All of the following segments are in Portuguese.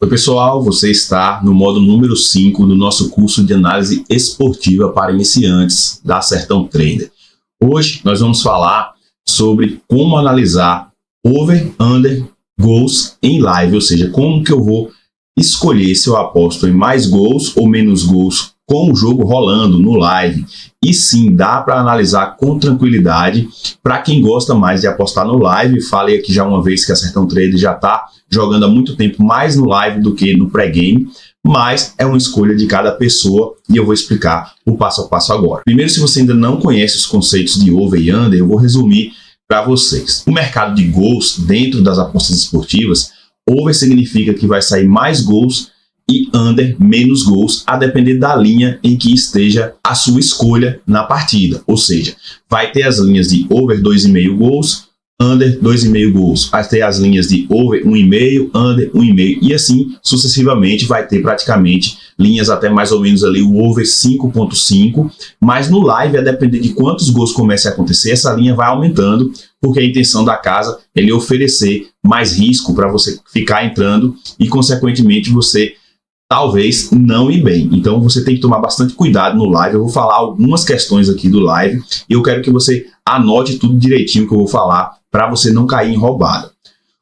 Oi pessoal, você está no módulo número 5 do nosso curso de análise esportiva para iniciantes da Sertão Trader. Hoje nós vamos falar sobre como analisar over, under, gols em live, ou seja, como que eu vou escolher se eu aposto em mais gols ou menos gols com o jogo rolando no live. E sim, dá para analisar com tranquilidade. Para quem gosta mais de apostar no live, falei aqui já uma vez que a Sertão Trader já está jogando há muito tempo mais no live do que no pré-game, mas é uma escolha de cada pessoa e eu vou explicar o passo a passo agora. Primeiro, se você ainda não conhece os conceitos de over e under, eu vou resumir para vocês. O mercado de gols dentro das apostas esportivas, over significa que vai sair mais gols e under menos gols, a depender da linha em que esteja a sua escolha na partida. Ou seja, vai ter as linhas de over 2,5 gols, under 2,5 gols. Vai ter as linhas de over 1,5, under 1,5 e assim sucessivamente vai ter praticamente linhas até mais ou menos ali o over 5,5. Mas no live, a depender de quantos gols comecem a acontecer, essa linha vai aumentando, porque a intenção da casa é lhe oferecer mais risco para você ficar entrando e consequentemente você talvez não ir bem. Então você tem que tomar bastante cuidado no live. Eu vou falar algumas questões aqui do live e eu quero que você anote tudo direitinho que eu vou falar para você não cair em roubada.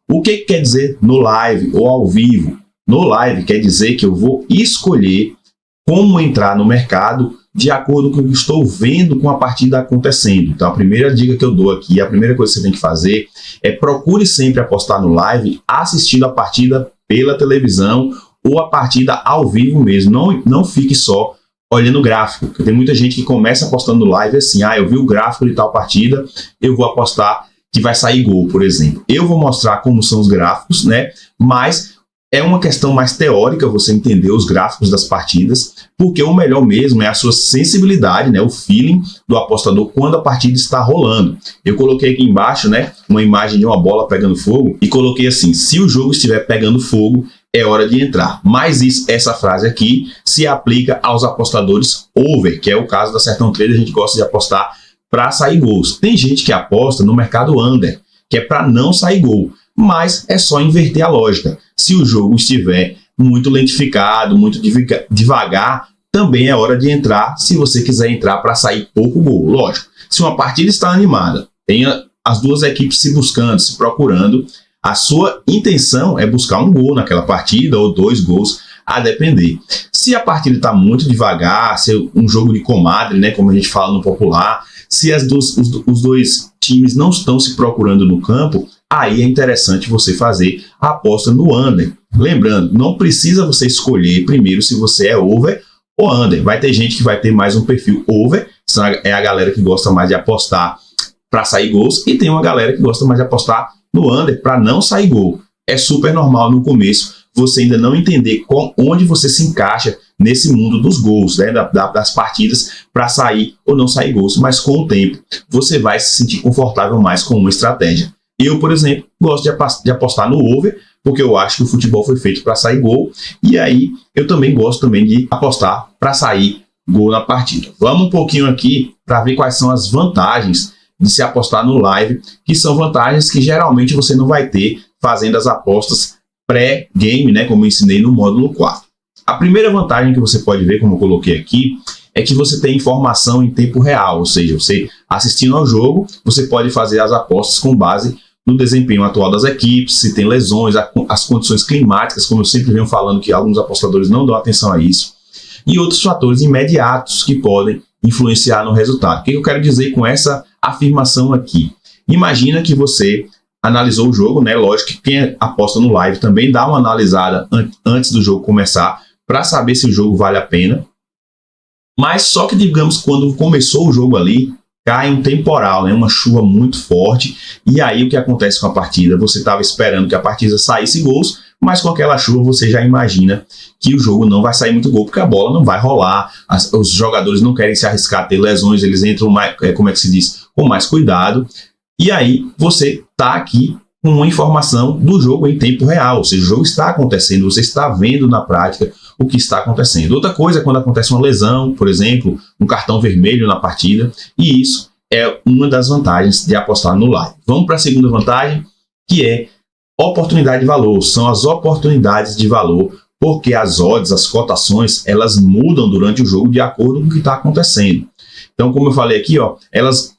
O que quer dizer no live ou ao vivo? No live quer dizer que eu vou escolher como entrar no mercado de acordo com o que eu estou vendo com a partida acontecendo. Então a primeira dica que eu dou aqui, a primeira coisa que você tem que fazer é procure sempre apostar no live assistindo a partida pela televisão ou a partida ao vivo mesmo. Não fique só olhando o gráfico, porque tem muita gente que começa apostando no live assim, eu vi o gráfico de tal partida, eu vou apostar que vai sair gol, por exemplo. Eu vou mostrar como são os gráficos, né? Mas é uma questão mais teórica você entender os gráficos das partidas, porque o melhor mesmo é a sua sensibilidade, né? O feeling do apostador quando a partida está rolando. Eu coloquei aqui embaixo, né, uma imagem de uma bola pegando fogo e coloquei assim, se o jogo estiver pegando fogo, é hora de entrar. Mas essa frase aqui se aplica aos apostadores over, que é o caso da Sertão Trader. A gente gosta de apostar para sair gols. Tem gente que aposta no mercado under, que é para não sair gol, mas é só inverter a lógica. Se o jogo estiver muito lentificado, muito devagar, também é hora de entrar se você quiser entrar para sair pouco gol. Lógico, se uma partida está animada, tem as duas equipes se buscando, se procurando, a sua intenção é buscar um gol naquela partida ou 2 gols, a depender. Se a partida está muito devagar, se é um jogo de comadre, né, como a gente fala no popular, se os dois times não estão se procurando no campo, aí é interessante você fazer a aposta no under. Lembrando, não precisa você escolher primeiro se você é over ou under. Vai ter gente que vai ter mais um perfil over, é a galera que gosta mais de apostar para sair gols, e tem uma galera que gosta mais de apostar no under para não sair gol. É super normal no começo você ainda não entender onde você se encaixa nesse mundo dos gols, né, das partidas para sair ou não sair gols, mas com o tempo você vai se sentir confortável mais com uma estratégia. Eu, por exemplo, gosto de apostar no over, porque eu acho que o futebol foi feito para sair gol, e aí eu também gosto também de apostar para sair gol na partida. Vamos um pouquinho aqui para ver quais são as vantagens de se apostar no live, que são vantagens que geralmente você não vai ter fazendo as apostas pré-game, né, como eu ensinei no módulo 4. A primeira vantagem que você pode ver, como eu coloquei aqui, é que você tem informação em tempo real, ou seja, você assistindo ao jogo, você pode fazer as apostas com base no desempenho atual das equipes, se tem lesões, as condições climáticas, como eu sempre venho falando que alguns apostadores não dão atenção a isso, e outros fatores imediatos que podem influenciar no resultado. O que eu quero dizer com essa afirmação aqui? Imagina que você analisou o jogo, né? Lógico que quem aposta no live também dá uma analisada antes do jogo começar para saber se o jogo vale a pena. Mas só que, digamos, quando começou o jogo ali, cai um temporal, né? Uma chuva muito forte. E aí o que acontece com a partida? Você estava esperando que a partida saísse gols, mas com aquela chuva você já imagina que o jogo não vai sair muito gol, porque a bola não vai rolar, os jogadores não querem se arriscar a ter lesões, eles entram mais, como é que se diz, com mais cuidado. E aí você está aqui com uma informação do jogo em tempo real, ou seja, o jogo está acontecendo, você está vendo na prática o que está acontecendo. Outra coisa é quando acontece uma lesão, por exemplo, um cartão vermelho na partida, e isso é uma das vantagens de apostar no live. Vamos para a segunda vantagem, que é Oportunidade de valor, são as oportunidades de valor, porque as odds, as cotações, elas mudam durante o jogo de acordo com o que está acontecendo. Então, como eu falei aqui, ó,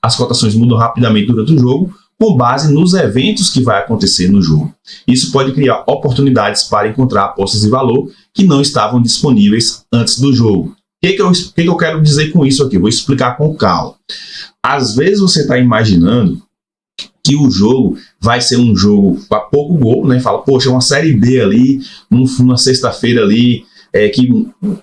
as cotações mudam rapidamente durante o jogo, com base nos eventos que vai acontecer no jogo. Isso pode criar oportunidades para encontrar apostas de valor que não estavam disponíveis antes do jogo. O que eu quero dizer com isso aqui? Vou explicar com calma. Às vezes você está imaginando que o jogo vai ser um jogo para pouco gol, né? Fala, poxa, uma Série B ali, uma sexta-feira ali,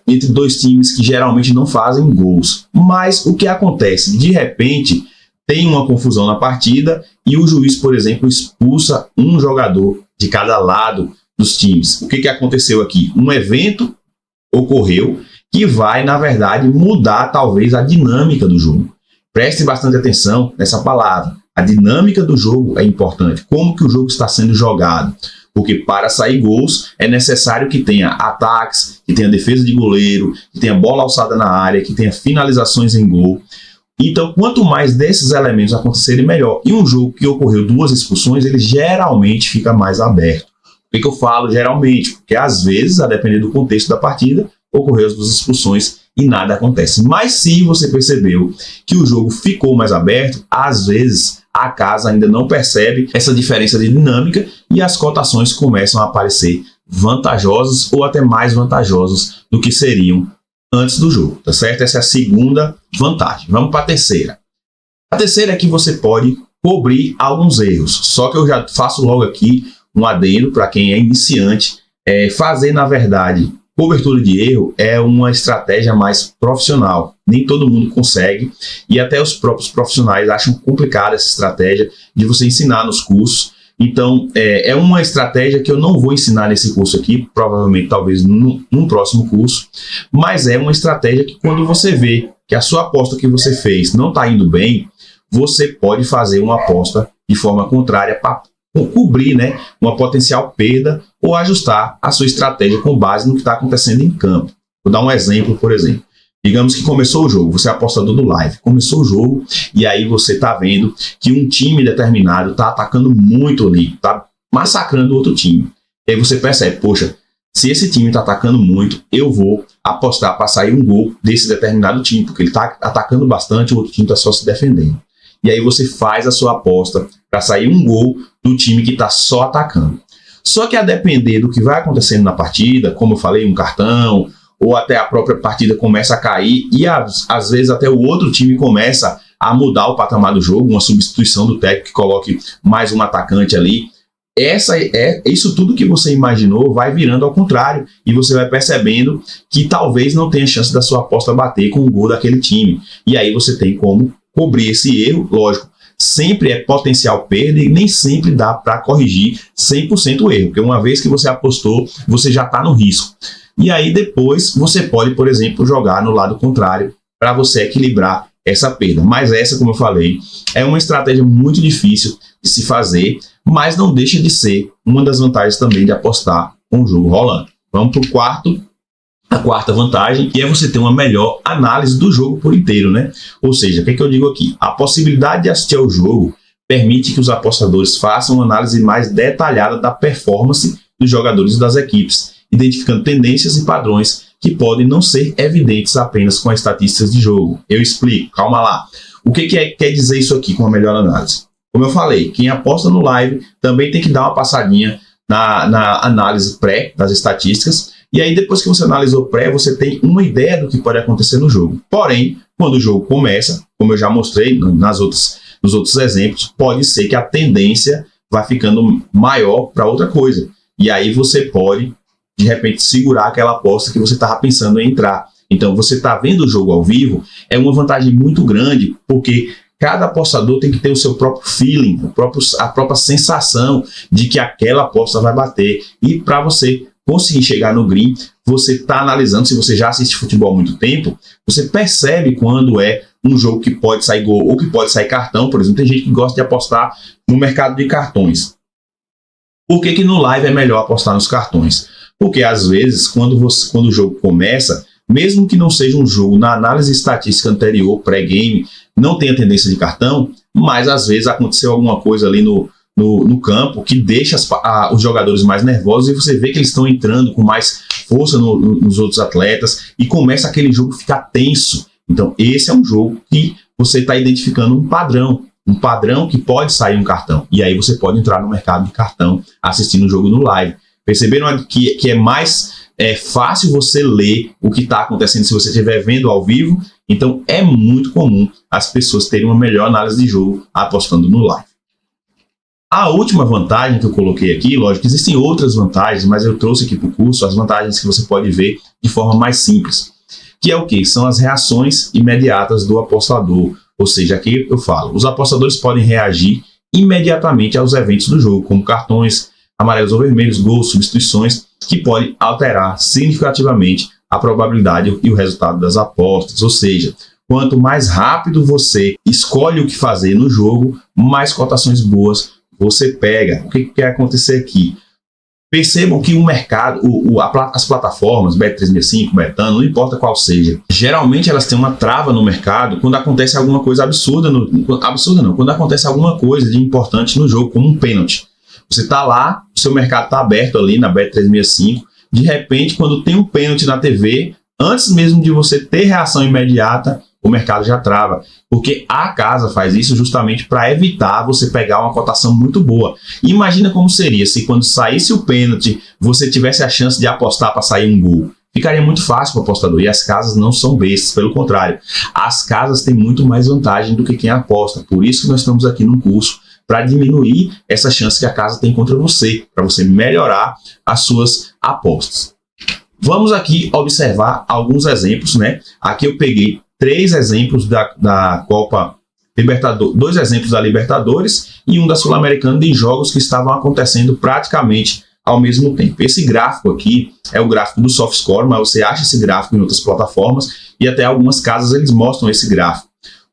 entre dois times que geralmente não fazem gols. Mas o que acontece? De repente, tem uma confusão na partida e o juiz, por exemplo, expulsa um jogador de cada lado dos times. O que aconteceu aqui? Um evento ocorreu que vai, na verdade, mudar talvez a dinâmica do jogo. Preste bastante atenção nessa palavra. A dinâmica do jogo é importante. Como que o jogo está sendo jogado? Porque para sair gols é necessário que tenha ataques, que tenha defesa de goleiro, que tenha bola alçada na área, que tenha finalizações em gol. Então, quanto mais desses elementos acontecerem, melhor. E um jogo que ocorreu 2 expulsões, ele geralmente fica mais aberto. Por que eu falo geralmente? Porque às vezes, a depender do contexto da partida, ocorreu as 2 expulsões e nada acontece. Mas se você percebeu que o jogo ficou mais aberto, às vezes a casa ainda não percebe essa diferença de dinâmica e as cotações começam a aparecer vantajosas ou até mais vantajosas do que seriam antes do jogo, tá certo? Essa é a segunda vantagem. Vamos para a terceira. A terceira é que você pode cobrir alguns erros. Só que eu já faço logo aqui um adendo para quem é iniciante. Fazer, na verdade, cobertura de erro é uma estratégia mais profissional. Nem todo mundo consegue e até os próprios profissionais acham complicada essa estratégia de você ensinar nos cursos. Então, é uma estratégia que eu não vou ensinar nesse curso aqui, provavelmente, talvez, num próximo curso, mas é uma estratégia que quando você vê que a sua aposta que você fez não está indo bem, você pode fazer uma aposta de forma contrária para cobrir, né, uma potencial perda ou ajustar a sua estratégia com base no que está acontecendo em campo. Vou dar um exemplo, por exemplo. Digamos que começou o jogo, você é apostador do live, começou o jogo e aí você está vendo que um time determinado está atacando muito ali, está massacrando o outro time. E aí você percebe, poxa, se esse time está atacando muito, eu vou apostar para sair um gol desse determinado time, porque ele está atacando bastante, o outro time está só se defendendo. E aí você faz a sua aposta para sair um gol do time que está só atacando. Só que a depender do que vai acontecendo na partida, como eu falei, um cartão, ou até a própria partida começa a cair e às vezes até o outro time começa a mudar o patamar do jogo, uma substituição do técnico que coloque mais um atacante ali. Isso tudo que você imaginou vai virando ao contrário e você vai percebendo que talvez não tenha chance da sua aposta bater com o gol daquele time. E aí você tem como cobrir esse erro, lógico. Sempre é potencial perda e nem sempre dá para corrigir 100% o erro, porque uma vez que você apostou, você já está no risco. E aí depois você pode, por exemplo, jogar no lado contrário para você equilibrar essa perda. Mas essa, como eu falei, é uma estratégia muito difícil de se fazer, mas não deixa de ser uma das vantagens também de apostar com o jogo rolando. Vamos para a quarta vantagem, que é você ter uma melhor análise do jogo por inteiro, né? Ou seja, o que eu digo aqui? A possibilidade de assistir ao jogo permite que os apostadores façam uma análise mais detalhada da performance dos jogadores e das equipes, identificando tendências e padrões que podem não ser evidentes apenas com as estatísticas de jogo. Eu explico, calma lá. O que quer dizer isso aqui com a melhor análise? Como eu falei, quem aposta no live também tem que dar uma passadinha na análise pré das estatísticas, e aí depois que você analisou pré, você tem uma ideia do que pode acontecer no jogo. Porém, quando o jogo começa, como eu já mostrei nos outros exemplos, pode ser que a tendência vá ficando maior para outra coisa. E aí você pode, de repente, segurar aquela aposta que você estava pensando em entrar. Então, você está vendo o jogo ao vivo, é uma vantagem muito grande, porque cada apostador tem que ter o seu próprio feeling, a própria sensação de que aquela aposta vai bater. E para você conseguir chegar no green, você está analisando, se você já assiste futebol há muito tempo, você percebe quando é um jogo que pode sair gol ou que pode sair cartão. Por exemplo, tem gente que gosta de apostar no mercado de cartões. Por que no live é melhor apostar nos cartões? Porque às vezes, quando o jogo começa, mesmo que não seja um jogo na análise estatística anterior, pré-game, não tenha tendência de cartão, mas às vezes aconteceu alguma coisa ali no no campo que deixa os jogadores mais nervosos, e você vê que eles estão entrando com mais força nos outros atletas e começa aquele jogo a ficar tenso. Então esse é um jogo que você está identificando um padrão que pode sair um cartão, e aí você pode entrar no mercado de cartão assistindo o jogo no live. Perceberam que é mais fácil você ler o que está acontecendo se você estiver vendo ao vivo? Então é muito comum as pessoas terem uma melhor análise de jogo apostando no live. A última vantagem que eu coloquei aqui, lógico, existem outras vantagens, mas eu trouxe aqui para o curso as vantagens que você pode ver de forma mais simples, que é o que? São as reações imediatas do apostador. Ou seja, aqui eu falo, os apostadores podem reagir imediatamente aos eventos do jogo, como cartões amarelos ou vermelhos, gols, substituições, que podem alterar significativamente a probabilidade e o resultado das apostas. Ou seja, quanto mais rápido você escolhe o que fazer no jogo, mais cotações boas você pega. O que quer acontecer aqui? Percebam que o mercado, as plataformas, Bet365, Betano, não importa qual seja, geralmente elas têm uma trava no mercado quando acontece alguma coisa absurda, quando acontece alguma coisa de importante no jogo, como um pênalti. Você está lá, o seu mercado está aberto ali na Bet365, de repente, quando tem um pênalti na TV, antes mesmo de você ter reação imediata, o mercado já trava, porque a casa faz isso justamente para evitar você pegar uma cotação muito boa. Imagina como seria se quando saísse o pênalti, você tivesse a chance de apostar para sair um gol. Ficaria muito fácil para o apostador, e as casas não são bestas, pelo contrário. As casas têm muito mais vantagem do que quem aposta, por isso que nós estamos aqui no curso, para diminuir essa chance que a casa tem contra você, para você melhorar as suas apostas. Vamos aqui observar alguns exemplos, né? Aqui eu peguei 3 exemplos da Copa Libertadores, 2 exemplos da Libertadores e um da Sul-Americana, de jogos que estavam acontecendo praticamente ao mesmo tempo. Esse gráfico aqui é o gráfico do SoftScore, mas você acha esse gráfico em outras plataformas e até algumas casas eles mostram esse gráfico.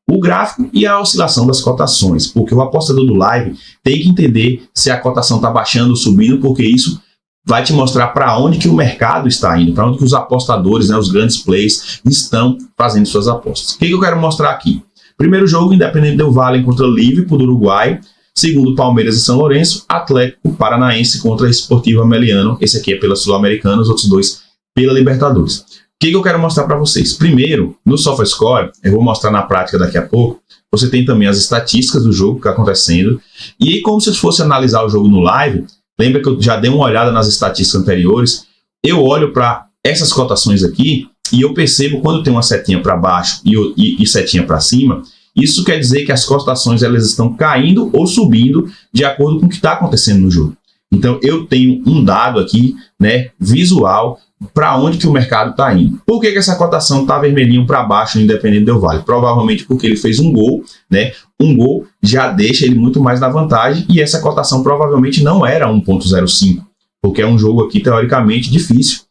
O gráfico e a oscilação das cotações, porque o apostador do live tem que entender se a cotação está baixando ou subindo, porque isso vai te mostrar para onde que o mercado está indo, para onde que os apostadores, né, os grandes players, estão fazendo suas apostas. O que eu quero mostrar aqui? Primeiro jogo, Independente Del Valle contra Liverpool do Uruguai. Segundo, Palmeiras e São Lourenço. Atlético Paranaense contra Sportivo Ameliano. Esse aqui é pela Sul-Americana, os outros 2 pela Libertadores. O que eu quero mostrar para vocês? Primeiro, no SoftScore, eu vou mostrar na prática daqui a pouco, você tem também as estatísticas do jogo que está acontecendo. E aí, como se fosse analisar o jogo no live, lembra que eu já dei uma olhada nas estatísticas anteriores, eu olho para essas cotações aqui e eu percebo quando tem uma setinha para baixo e setinha para cima, isso quer dizer que as cotações elas estão caindo ou subindo de acordo com o que está acontecendo no jogo. Então eu tenho um dado aqui, né, visual, para onde que o mercado está indo. Por que essa cotação está vermelhinho para baixo no Independente Del Valle? Provavelmente porque ele fez um gol, né? Um gol já deixa ele muito mais na vantagem, e essa cotação provavelmente não era 1.05, porque é um jogo aqui teoricamente difícil.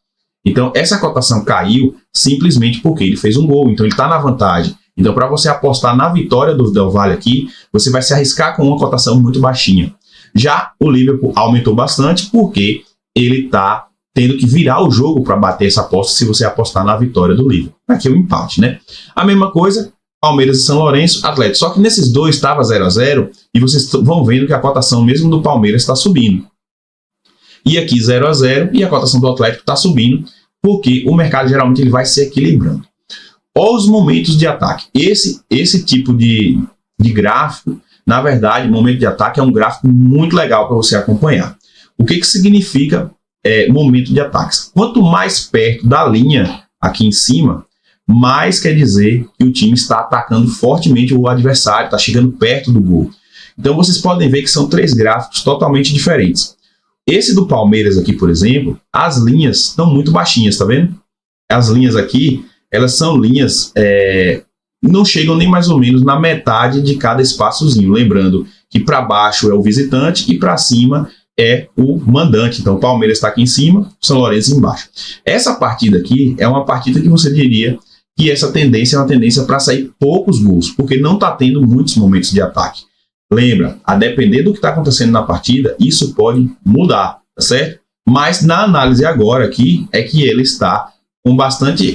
Então essa cotação caiu simplesmente porque ele fez um gol, então ele está na vantagem. Então para você apostar na vitória do Del Valle aqui, você vai se arriscar com uma cotação muito baixinha. Já o Liverpool aumentou bastante porque ele está tendo que virar o jogo para bater essa aposta se você apostar na vitória do Liverpool. Aqui é o empate, né? A mesma coisa, Palmeiras e São Lourenço, Atlético. Só que nesses dois estava 0-0 e vocês vão vendo que a cotação mesmo do Palmeiras está subindo. E aqui 0-0 e a cotação do Atlético está subindo porque o mercado geralmente ele vai se equilibrando. Os momentos de ataque. Esse tipo de gráfico, na verdade, momento de ataque é um gráfico muito legal para você acompanhar. O que significa momento de ataques? Quanto mais perto da linha aqui em cima, mais quer dizer que o time está atacando fortemente o adversário, está chegando perto do gol. Então vocês podem ver que são 3 gráficos totalmente diferentes. Esse do Palmeiras aqui, por exemplo, as linhas estão muito baixinhas, tá vendo? As linhas aqui, elas são linhas, não chegam nem mais ou menos na metade de cada espaçozinho. Lembrando que para baixo é o visitante e para cima é o mandante. Então o Palmeiras está aqui em cima, o São Lourenço embaixo. Essa partida aqui é uma partida que você diria que essa tendência é uma tendência para sair poucos gols, porque não está tendo muitos momentos de ataque. Lembra, a depender do que está acontecendo na partida, isso pode mudar, tá certo? Mas na análise agora aqui é que ele está com bastante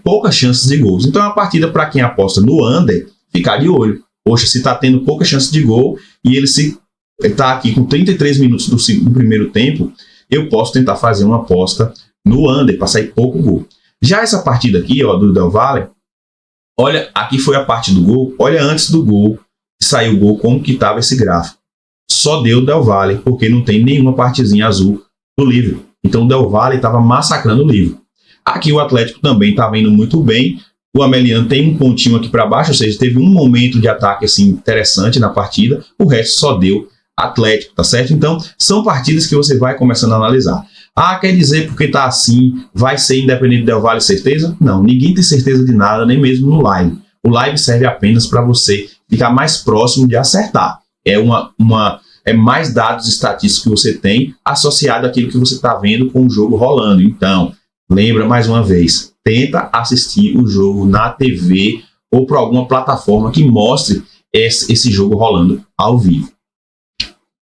poucas chances de gols. Então é uma partida para quem aposta no under ficar de olho. Poxa, se está tendo poucas chances de gol e ele se está aqui com 33 minutos do primeiro tempo, eu posso tentar fazer uma aposta no under para sair pouco gol. Já essa partida aqui, ó, do Del Valle, olha, aqui foi a parte do gol, olha antes do gol, saiu o gol, como que estava esse gráfico. Só deu o Del Valle, porque não tem nenhuma partezinha azul do livro. Então o Del Valle estava massacrando o livro. Aqui o Atlético também estava indo muito bem. O Ameliano tem um pontinho aqui para baixo, ou seja, teve um momento de ataque assim interessante na partida. O resto só deu Atlético, tá certo? Então são partidas que você vai começando a analisar. Ah, quer dizer porque tá assim, vai ser Independente Del Valle certeza? Não, ninguém tem certeza de nada, nem mesmo no live. O live serve apenas para você ficar mais próximo de acertar. É mais dados estatísticos que você tem associado àquilo que você está vendo com o jogo rolando. Então, lembra mais uma vez, tenta assistir o jogo na TV ou por alguma plataforma que mostre esse jogo rolando ao vivo.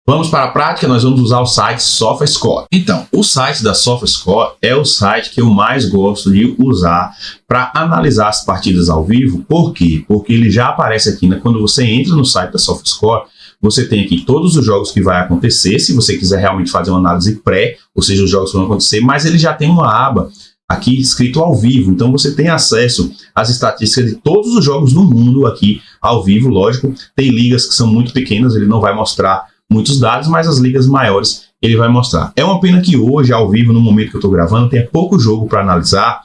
Vamos para a prática, nós vamos usar o site SofaScore. Então, o site da SofaScore é o site que eu mais gosto de usar para analisar as partidas ao vivo. Por quê? Porque ele já aparece aqui, né? Quando você entra no site da SofaScore, você tem aqui todos os jogos que vai acontecer, se você quiser realmente fazer uma análise pré, ou seja, os jogos que vão acontecer, mas ele já tem uma aba aqui escrito ao vivo, então você tem acesso às estatísticas de todos os jogos do mundo aqui ao vivo, lógico. Tem ligas que são muito pequenas, ele não vai mostrar muitos dados, mas as ligas maiores ele vai mostrar. É uma pena que hoje, ao vivo, no momento que eu estou gravando, tenha pouco jogo para analisar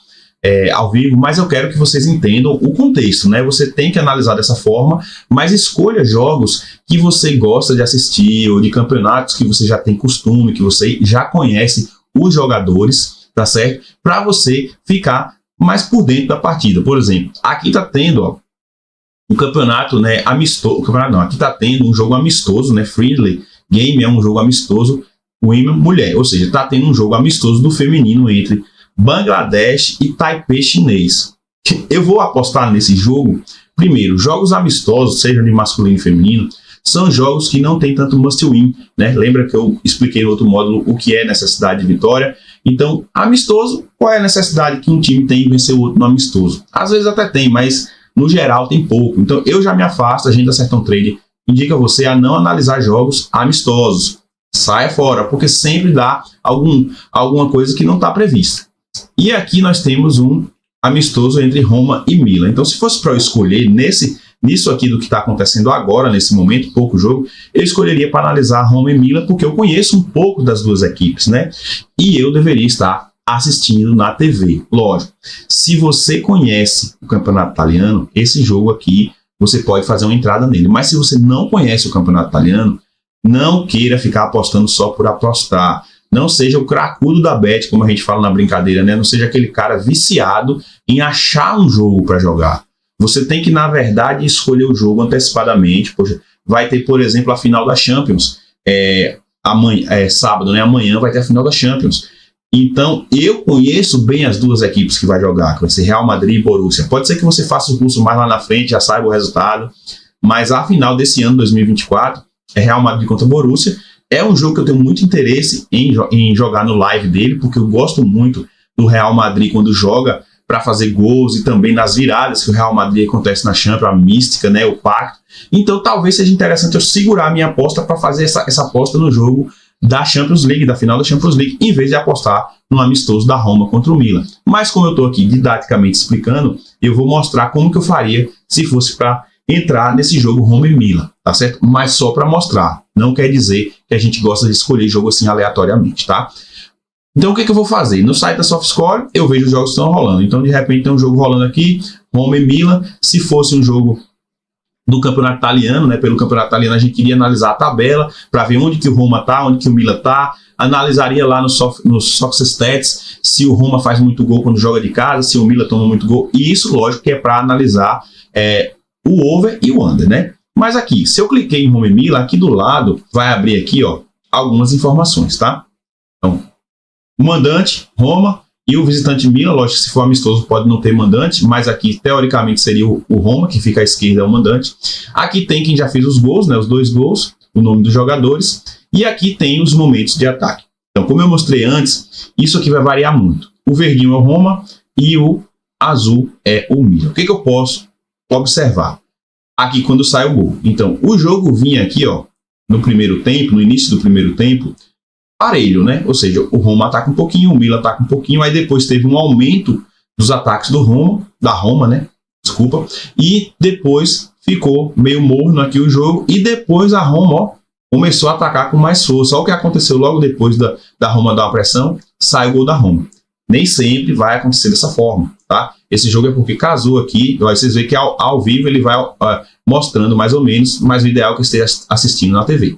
ao vivo, mas eu quero que vocês entendam o contexto, né? Você tem que analisar dessa forma, mas escolha jogos que você gosta de assistir ou de campeonatos que você já tem costume, que você já conhece os jogadores, tá certo? Para você ficar mais por dentro da partida. Por exemplo, aqui tá tendo, ó, um campeonato, né, amistoso. Aqui está tendo um jogo amistoso, né? Friendly Game é um jogo amistoso, women, mulher. Ou seja, está tendo um jogo amistoso do feminino entre Bangladesh e Taipei chinês. Eu vou apostar nesse jogo. Primeiro, jogos amistosos, seja de masculino e feminino, são jogos que não tem tanto must win, né? Lembra que eu expliquei no outro módulo o que é necessidade de vitória? Então, amistoso, qual é a necessidade que um time tem em vencer o outro no amistoso? Às vezes até tem, mas no geral tem pouco. Então eu já me afasto, a gente da Sertão Trade indica você a não analisar jogos amistosos. Saia fora, porque sempre dá alguma coisa que não está prevista. E aqui nós temos um amistoso entre Roma e Milan. Então se fosse para eu escolher nisso aqui do que está acontecendo agora, nesse momento, pouco jogo, eu escolheria para analisar Roma e Milan, porque eu conheço um pouco das duas equipes, né? E eu deveria estar assistindo na TV. Lógico, se você conhece o campeonato italiano, esse jogo aqui você pode fazer uma entrada nele. Mas se você não conhece o campeonato italiano, não queira ficar apostando só por apostar. Não seja o cracudo da bet, como a gente fala na brincadeira, né? Não seja aquele cara viciado em achar um jogo para jogar. Você tem que, na verdade, escolher o jogo antecipadamente. Poxa, vai ter, por exemplo, a final da Champions. Sábado, né? Amanhã vai ter a final da Champions. Então, eu conheço bem as duas equipes que vai jogar, que vai ser Real Madrid e Borussia. Pode ser que você faça o curso mais lá na frente, já saiba o resultado, mas a final desse ano, 2024, é Real Madrid contra Borussia. É um jogo que eu tenho muito interesse em jogar no live dele, porque eu gosto muito do Real Madrid quando joga para fazer gols e também nas viradas que o Real Madrid acontece na Champions, a mística, né, o pacto. Então, talvez seja interessante eu segurar a minha aposta para fazer essa aposta no jogo da Champions League, da final da Champions League, em vez de apostar no amistoso da Roma contra o Milan. Mas como eu estou aqui didaticamente explicando, eu vou mostrar como que eu faria se fosse para entrar nesse jogo Roma e Milan, tá certo? Mas só para mostrar, não quer dizer que a gente gosta de escolher jogo assim aleatoriamente, tá? Então o que eu vou fazer? No site da SofaScore eu vejo os jogos que estão rolando. Então de repente tem um jogo rolando aqui, Roma e Milan. Se fosse um jogo do campeonato italiano, né? Pelo campeonato italiano a gente iria analisar a tabela para ver onde que o Roma tá, onde que o Milan tá. Analisaria lá no SofaStats se o Roma faz muito gol quando joga de casa, se o Milan toma muito gol. E isso, lógico, que é para analisar o over e o under, né? Mas aqui, se eu cliquei em Roma e Milan, aqui do lado vai abrir aqui, ó, algumas informações, tá? Então, o mandante, Roma, e o visitante Milan, lógico que se for amistoso pode não ter mandante, mas aqui teoricamente seria o Roma, que fica à esquerda é o mandante. Aqui tem quem já fez os gols, né, os 2 gols, o nome dos jogadores, e aqui tem os momentos de ataque. Então, como eu mostrei antes, isso aqui vai variar muito. O verdinho é o Roma e o azul é o Milan. O que eu posso observar? Aqui quando sai o gol. Então, o jogo vinha aqui, ó, no primeiro tempo, no início do primeiro tempo, parelho, né? Ou seja, o Roma ataca um pouquinho, o Milan ataca um pouquinho, aí depois teve um aumento dos ataques da Roma, né? Desculpa. E depois ficou meio morno aqui o jogo, e depois a Roma, ó, começou a atacar com mais força. Olha o que aconteceu logo depois da Roma dar uma pressão, sai o gol da Roma. Nem sempre vai acontecer dessa forma, tá? Esse jogo é porque casou aqui, vocês veem que ao vivo ele vai mostrando mais ou menos, mas o ideal é que esteja assistindo na TV.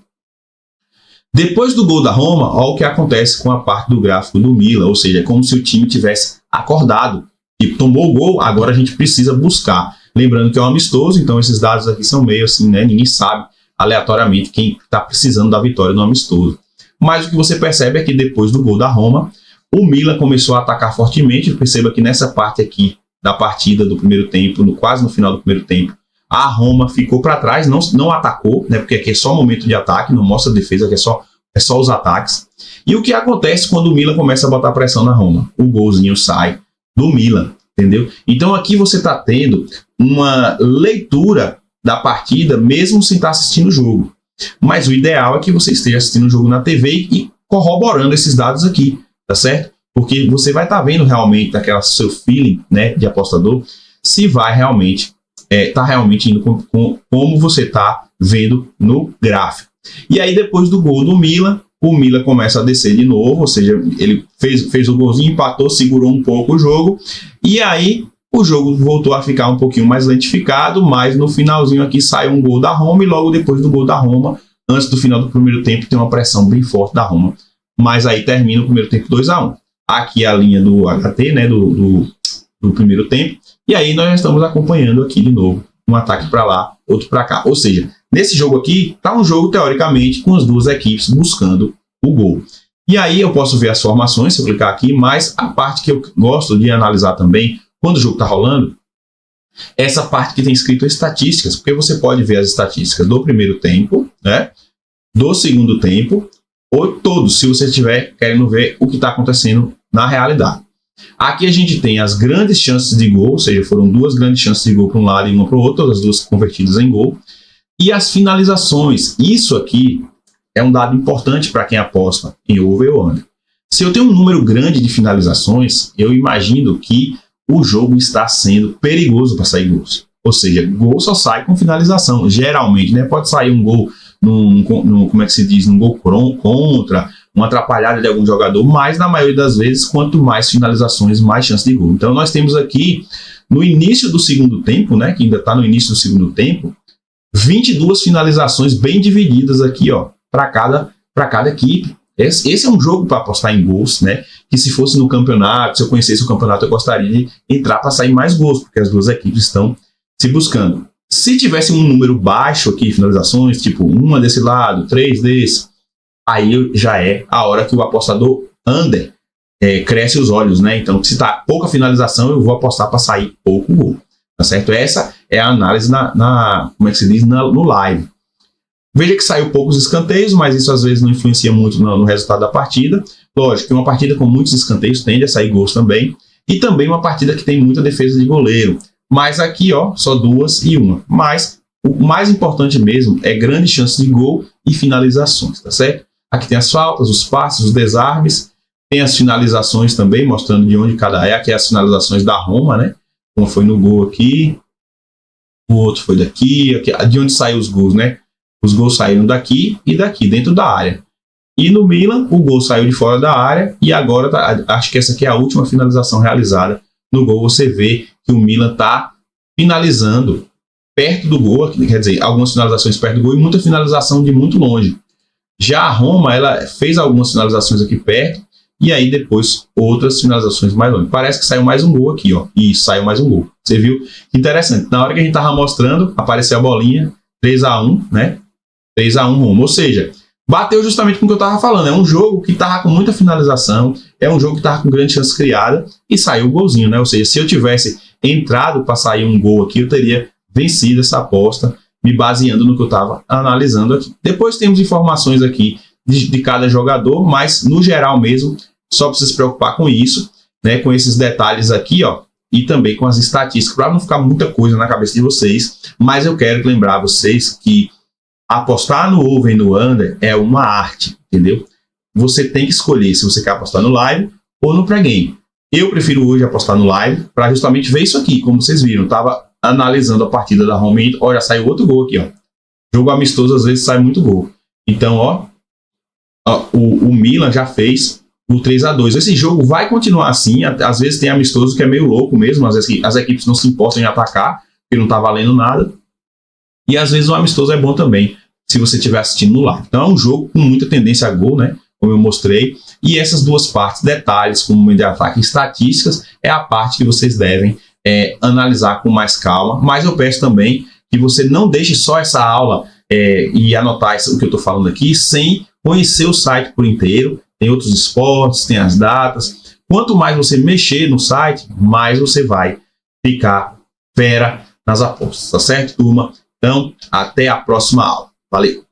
Depois do gol da Roma, olha o que acontece com a parte do gráfico do Milan, ou seja, é como se o time tivesse acordado e tomou o gol, agora a gente precisa buscar. Lembrando que é um amistoso, então esses dados aqui são meio assim, né? Ninguém sabe aleatoriamente quem está precisando da vitória no amistoso. Mas o que você percebe é que depois do gol da Roma, o Milan começou a atacar fortemente. Perceba que nessa parte aqui da partida do primeiro tempo, quase no final do primeiro tempo, a Roma ficou para trás, não atacou, né, porque aqui é só momento de ataque, não mostra defesa, aqui é só os ataques. E o que acontece quando o Milan começa a botar pressão na Roma? O golzinho sai do Milan, entendeu? Então aqui você está tendo uma leitura da partida, mesmo sem estar assistindo o jogo. Mas o ideal é que você esteja assistindo o jogo na TV e corroborando esses dados aqui, tá certo? Porque você vai estar vendo realmente aquele seu feeling, né, de apostador, se vai realmente tá realmente indo como você está vendo no gráfico. E aí depois do gol do Milan, o Milan começa a descer de novo, ou seja, ele fez o golzinho, empatou, segurou um pouco o jogo, e aí o jogo voltou a ficar um pouquinho mais lentificado, mas no finalzinho aqui sai um gol da Roma, e logo depois do gol da Roma, antes do final do primeiro tempo, tem uma pressão bem forte da Roma, mas aí termina o primeiro tempo 2-1. Aqui a linha do HT, né, do primeiro tempo, e aí nós estamos acompanhando aqui de novo, um ataque para lá, outro para cá. Ou seja, nesse jogo aqui, está um jogo teoricamente com as duas equipes buscando o gol. E aí eu posso ver as formações, se eu clicar aqui, mas a parte que eu gosto de analisar também, quando o jogo está rolando, é essa parte que tem escrito estatísticas, porque você pode ver as estatísticas do primeiro tempo, né, do segundo tempo, ou todos, se você estiver querendo ver o que está acontecendo na realidade. Aqui a gente tem as grandes chances de gol, ou seja, foram duas grandes chances de gol para um lado e uma para o outro, as duas convertidas em gol. E as finalizações, isso aqui é um dado importante para quem aposta em over ou under. Se eu tenho um número grande de finalizações, eu imagino que o jogo está sendo perigoso para sair gols. Ou seja, gol só sai com finalização, geralmente, né? Pode sair um gol como é que se diz, num gol contra, uma atrapalhada de algum jogador, mas na maioria das vezes, quanto mais finalizações, mais chance de gol. Então nós temos aqui, no início do segundo tempo, né, que ainda está no início do segundo tempo, 22 finalizações bem divididas aqui, ó, para cada equipe. Esse é um jogo para apostar em gols, né, que se fosse no campeonato, se eu conhecesse o campeonato, eu gostaria de entrar para sair mais gols, porque as duas equipes estão se buscando. Se tivesse um número baixo aqui, finalizações, tipo uma desse lado, 3 desse, aí já é a hora que o apostador under cresce os olhos, né? Então, se tá pouca finalização, eu vou apostar para sair pouco gol, tá certo? Essa é a análise como é que se diz, no live. Veja que saiu poucos escanteios, mas isso às vezes não influencia muito no resultado da partida. Lógico que uma partida com muitos escanteios tende a sair gols também, e também uma partida que tem muita defesa de goleiro. Mas aqui, ó, só 2 e 1. Mas o mais importante mesmo é grande chance de gol e finalizações, tá certo? Aqui tem as faltas, os passes, os desarmes. Tem as finalizações também, mostrando de onde cada é. Aqui as finalizações da Roma, né? Uma foi no gol aqui. O outro foi daqui. Aqui, de onde saíram os gols, né? Os gols saíram daqui e daqui, dentro da área. E no Milan, o gol saiu de fora da área. E agora, acho que essa aqui é a última finalização realizada no gol. Você vê que o Milan está finalizando perto do gol, quer dizer, algumas finalizações perto do gol e muita finalização de muito longe. Já a Roma, ela fez algumas finalizações aqui perto e aí depois outras finalizações mais longe. Parece que saiu mais um gol aqui, ó. E saiu mais um gol. Você viu? Interessante. Na hora que a gente estava mostrando, apareceu a bolinha, 3-1, né? 3-1 Roma. Ou seja, bateu justamente com o que eu estava falando. É um jogo que estava com muita finalização, é um jogo que estava com grande chance criada e saiu o golzinho, né? Ou seja, se eu tivesse entrado para sair um gol aqui, eu teria vencido essa aposta, me baseando no que eu estava analisando aqui. Depois temos informações aqui de cada jogador, mas no geral mesmo, só para você se preocupar com isso, né? Com esses detalhes aqui, ó, e também com as estatísticas, para não ficar muita coisa na cabeça de vocês, mas eu quero lembrar vocês que Apostar no over e no under é uma arte, entendeu? Você tem que escolher se você quer apostar no live ou no pré-game. Eu prefiro hoje apostar no live para justamente ver isso aqui, como vocês viram. Eu tava analisando a partida da Home. Olha, saiu outro gol aqui, ó. Jogo amistoso às vezes sai muito gol. Então, ó o Milan já fez o 3-2. Esse jogo vai continuar assim. Às vezes tem amistoso que é meio louco mesmo. Às vezes as equipes não se importam em atacar, porque não tá valendo nada. E às vezes o amistoso é bom também, se você estiver assistindo no live. Então é um jogo com muita tendência a gol, né? Como eu mostrei. E essas duas partes, detalhes, como meio de ataque e estatísticas, é a parte que vocês devem analisar com mais calma. Mas eu peço também que você não deixe só essa aula e anotar o que eu estou falando aqui, sem conhecer o site por inteiro. Tem outros esportes, tem as datas. Quanto mais você mexer no site, mais você vai ficar fera nas apostas. Tá certo, turma? Então, até a próxima aula. Valeu!